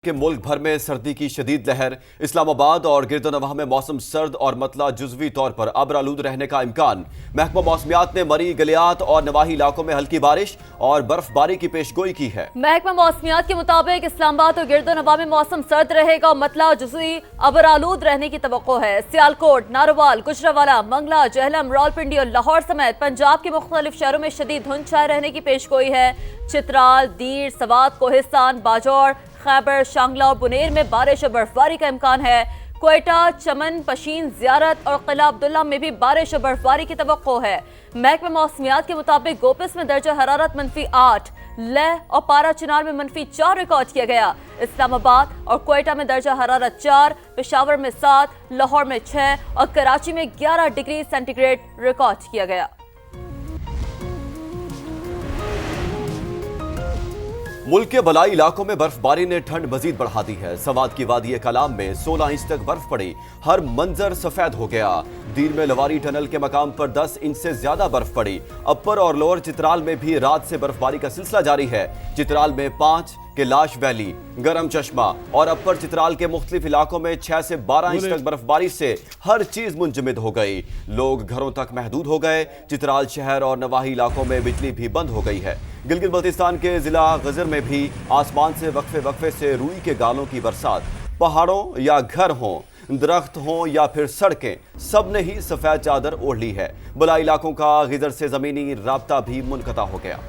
कि मुल्क भर में सर्दी की शदीद लहर। इस्लामाबाद और गिरदोनवाह में मौसम सर्द और मतला जुज़वी तौर पर अब्र-आलूद रहने का इम्कान। महकमा मौसमियात ने मरी, गलियात और नवाही इलाकों में हल्की बारिश और बर्फबारी की पेशगोई की है। महकमा मौसमियात के मुताबिक इस्लामाबाद और गिरदोनवाह में मौसम सर्द रहेगा और मतला जुज़वी अब्र-आलूद रहने की तवक्को है। सियालकोट, नारोवाल, गुजरावाला, मंगला, जहलम, रावलपिंडी और लाहौर समेत पंजाब के मुख्तलिफ शहरों में शदीद धुंध छाए रहने की पेशगोई है। चित्राल, दीर, सवात, कोहिस्तान, बाजौर, खैबर, शांगला और बुनेर में बारिश और बर्फबारी का इम्कान है। क्वेटा, चमन, पशीन, ज़ियारत और किला अब्दुल्ला में भी बारिश और बर्फबारी की तवक्को है। महकमा मौसमियात के मुताबिक गोपिस में दर्जा हरारत -8, लेह और पारा चिनार में -4 रिकॉर्ड किया गया। इस्लामाबाद और क्वेटा में दर्जा हरारत 4, पेशावर में 7, लाहौर में 6 और कराची में 11 डिग्री सेंटीग्रेड रिकॉर्ड किया गया। मुल्क के बलाई इलाकों में बर्फबारी ने ठंड मजीद बढ़ा दी है। सवात की वादी कलाम में 16 इंच तक बर्फ पड़ी, हर मंजर सफेद हो गया। दीर में लवारी टनल के मकाम पर 10 इंच से ज्यादा बर्फ पड़ी। अपर और लोअर चित्राल में भी रात से बर्फबारी का सिलसिला जारी है। चित्राल में 5, कैलाश वैली, गरम चश्मा और अपर चित्राल के मुख्तलिफ इलाकों में 6 से 12 इंच तक बर्फबारी से हर चीज मुंजमद हो गई। लोग घरों तक महदूद हो गए। चित्राल शहर और नवाही इलाकों में बिजली भी बंद हो गई है। गिलगित बल्तिस्तान के जिला गजर में भी आसमान से वक्फे वक्फे से रूई के गालों की बरसात। पहाड़ों या घर हों, दरख्त हों या फिर सड़कें, सब ने ही सफेद चादर ओढ़ ली है। बलाई इलाकों का गिजर से जमीनी राब्ता भी मुनक़ता हो गया।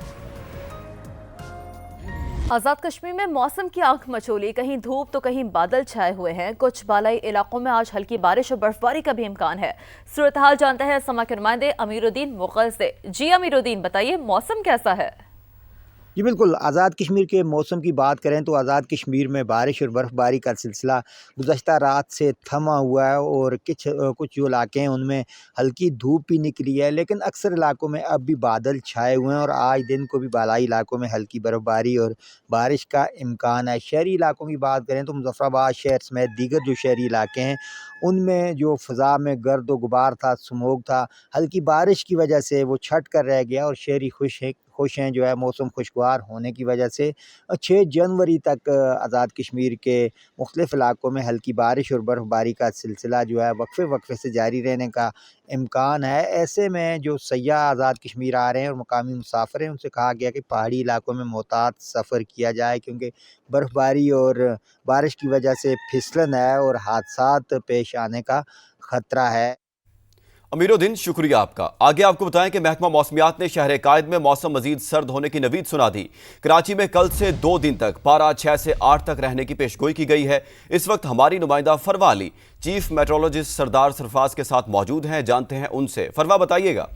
आज़ाद कश्मीर में मौसम की आंख मचोली, कहीं धूप तो कहीं बादल छाए हुए हैं। कुछ बालाई इलाकों में आज हल्की बारिश और बर्फबारी का भी इम्कान है। सूरत हाल जानते हैं समा के नुमाइंदे अमीरुद्दीन मुग़ल से। जी अमीरुद्दीन, बताइए मौसम कैसा है? जी बिल्कुल, आज़ाद कश्मीर के मौसम की बात करें तो आज़ाद कश्मीर में बारिश और बर्फ़बारी का सिलसिला गुज़श्ता रात से थमा हुआ है और कुछ जो इलाके हैं उनमें हल्की धूप भी निकली है, लेकिन अक्सर इलाकों में अब भी बादल छाए हुए हैं और आज दिन को भी बालाई इलाकों में हल्की बर्फ़बारी और बारिश का इम्कान है। शहरी इलाकों की बात करें तो मुज़फ़्फ़राबाद शहर समेत दीगर जो शहरी इलाके हैं उनमें जो फ़ज़ा में गर्द व गुबार था, स्मोग था, हल्की बारिश की वजह से वो छट कर रह गया और शहरी खुश हैं जो है मौसम खुशगवार होने की वजह से। 6 जनवरी तक आज़ाद कश्मीर के मुख्तलिफ़ इलाकों में हल्की बारिश और बर्फ़बारी का सिलसिला जो है वक्फे वक्फे से जारी रहने का इम्कान है। ऐसे में जो सयाह आज़ाद कश्मीर आ रहे हैं और मुकामी मुसाफिर हैं उनसे कहा गया कि पहाड़ी इलाकों में मोहतात सफ़र किया जाए, क्योंकि बर्फ़बारी और बारिश की वजह से फिसलन है और हादसात पेश आने का ख़तरा है। अमीरुद्दीन, शुक्रिया आपका। आगे आपको बताएं कि महकमा मौसमियात ने शहर कायद में मौसम मजीद सर्द होने की नवीद सुना दी। कराची में कल से 2 दिन तक पारा 6 से 8 तक रहने की पेशगोई की गई है। इस वक्त हमारी नुमाइंदा फरवा अली चीफ मेट्रोलॉजिस्ट सरदार सरफराज के साथ मौजूद हैं, जानते हैं उनसे। फरवा, बताइएगा।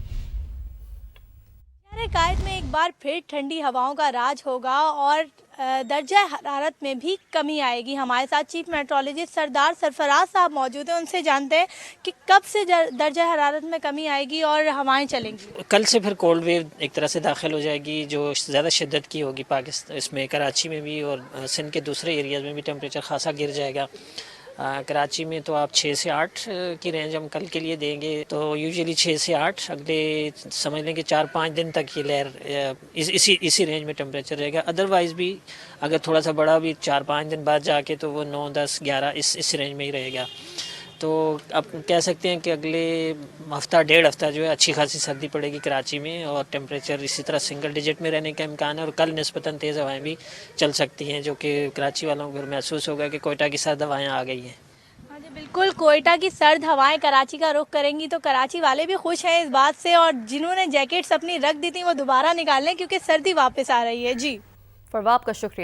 कायद में एक बार फिर ठंडी हवाओं का राज होगा और दर्जा हरारत में भी कमी आएगी। हमारे साथ चीफ मेट्रोलॉजिस्ट सरदार सरफराज साहब मौजूद हैं, उनसे जानते हैं कि कब से दर्जा हरारत में कमी आएगी और हवाएं चलेंगी। कल से फिर कोल्ड वेव एक तरह से दाखिल हो जाएगी जो ज़्यादा शिद्दत की होगी। पाकिस्तान इसमें कराची में भी और सिंध के दूसरे एरियाज़ में भी टेम्परेचर खासा गिर जाएगा। कराची में तो आप 6 से 8 की रेंज हम कल के लिए देंगे, तो यूजुअली 6 से 8 अगले समझ लें कि 4-5 दिन तक ये लहर इसी रेंज में टेम्परेचर रहेगा। अदरवाइज़ भी अगर थोड़ा सा बड़ा भी 4-5 दिन बाद जाके तो वो 9, 10, 11 इस रेंज में ही रहेगा। तो अब कह सकते हैं कि अगले हफ्ता 1.5 हफ्ता जो है अच्छी खासी सर्दी पड़ेगी कराची में और टेम्परेचर इसी तरह सिंगल डिजिट में रहने का इम्कान है। और कल निस्बतन तेज़ हवाएं भी चल सकती हैं, जो कि कराची वालों को महसूस होगा कि कोयटा की सर्द हवाएं आ गई हैं। हाँ जी बिल्कुल, कोयटा की सर्द हवाएं कराची का रुख करेंगी तो कराची वाले भी खुश हैं इस बात से, और जिन्होंने जैकेट्स अपनी रख दी थी वो दोबारा निकाल लें क्योंकि सर्दी वापस आ रही है। जी फरवा, आपका शुक्रिया।